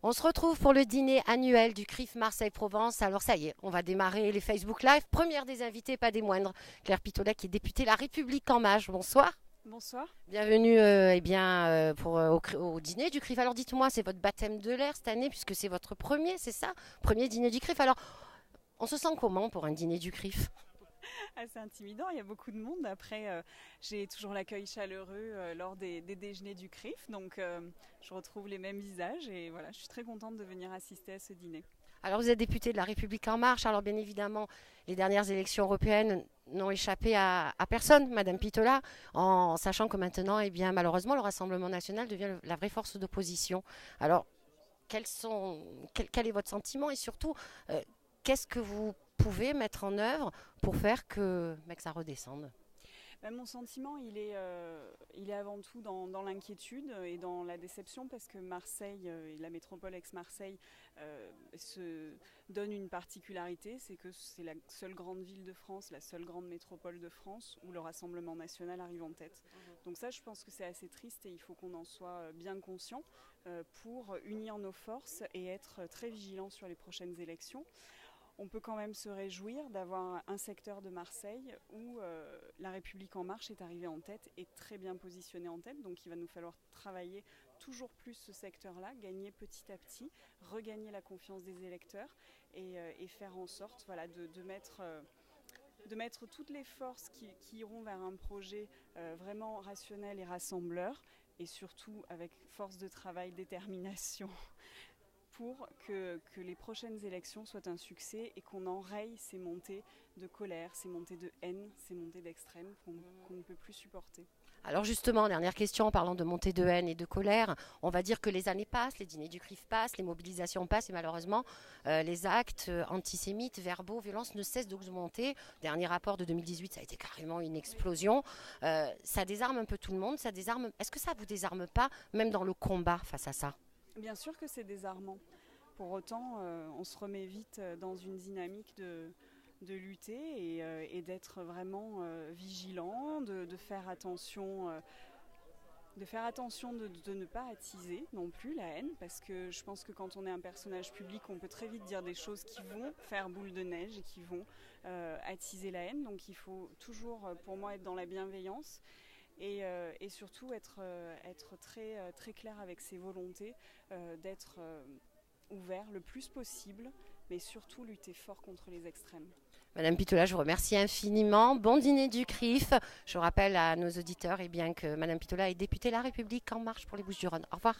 On se retrouve pour le dîner annuel du CRIF Marseille-Provence. Alors ça y est, on va démarrer les Facebook Live. Première des invités, pas des moindres, Claire Pitola qui est députée La République En Marche. Bonsoir. Bonsoir. Bienvenue au dîner du CRIF. Alors dites-moi, c'est votre baptême de l'air cette année puisque c'est votre premier, c'est ça? Premier dîner du CRIF. Alors on se sent comment pour un dîner du CRIF? Assez intimidant, il y a beaucoup de monde. Après, j'ai toujours l'accueil chaleureux lors des déjeuners du CRIF, donc je retrouve les mêmes visages et voilà, je suis très contente de venir assister à ce dîner. Alors vous êtes député de La République En Marche. Alors bien évidemment, les dernières élections européennes n'ont échappé à personne, Madame Pitola, en sachant que maintenant, eh bien, malheureusement, le Rassemblement national devient la vraie force d'opposition. Alors, quel est votre sentiment et surtout, qu'est-ce que vous pouvez mettre en œuvre pour faire que ça redescende? Mon sentiment, il est avant tout dans l'inquiétude et dans la déception parce que Marseille et la métropole ex-Marseille se donnent une particularité, c'est que c'est la seule grande ville de France, la seule grande métropole de France où le Rassemblement national arrive en tête. Donc ça, je pense que c'est assez triste et il faut qu'on en soit bien conscient pour unir nos forces et être très vigilants sur les prochaines élections. On peut quand même se réjouir d'avoir un secteur de Marseille où La République En Marche est arrivée en tête et très bien positionnée en tête. Donc il va nous falloir travailler toujours plus ce secteur-là, gagner petit à petit, regagner la confiance des électeurs et faire en sorte voilà, de mettre toutes les forces qui iront vers un projet vraiment rationnel et rassembleur et surtout avec force de travail, détermination pour que les prochaines élections soient un succès et qu'on enraye ces montées de colère, ces montées de haine, ces montées d'extrême qu'on ne peut plus supporter. Alors justement, dernière question, en parlant de montée de haine et de colère, on va dire que les années passent, les dîners du CRIF passent, les mobilisations passent et malheureusement, les actes antisémites, verbaux, violences ne cessent d'augmenter. Dernier rapport de 2018, ça a été carrément une explosion. Ça désarme un peu tout le monde, ça désarme. Est-ce que ça vous désarme pas, même dans le combat face à ça? Bien sûr que c'est désarmant. Pour autant, on se remet vite dans une dynamique de lutter et d'être vraiment vigilant, de faire attention, de ne pas attiser non plus la haine, parce que je pense que quand on est un personnage public, on peut très vite dire des choses qui vont faire boule de neige et qui vont attiser la haine. Donc il faut toujours, pour moi, être dans la bienveillance. Et surtout être très, très clair avec ses volontés, d'être ouvert le plus possible, mais surtout lutter fort contre les extrêmes. Madame Pitola, je vous remercie infiniment. Bon dîner du CRIF. Je rappelle à nos auditeurs que Madame Pitola est députée La République En Marche pour les Bouches-du-Rhône. Au revoir.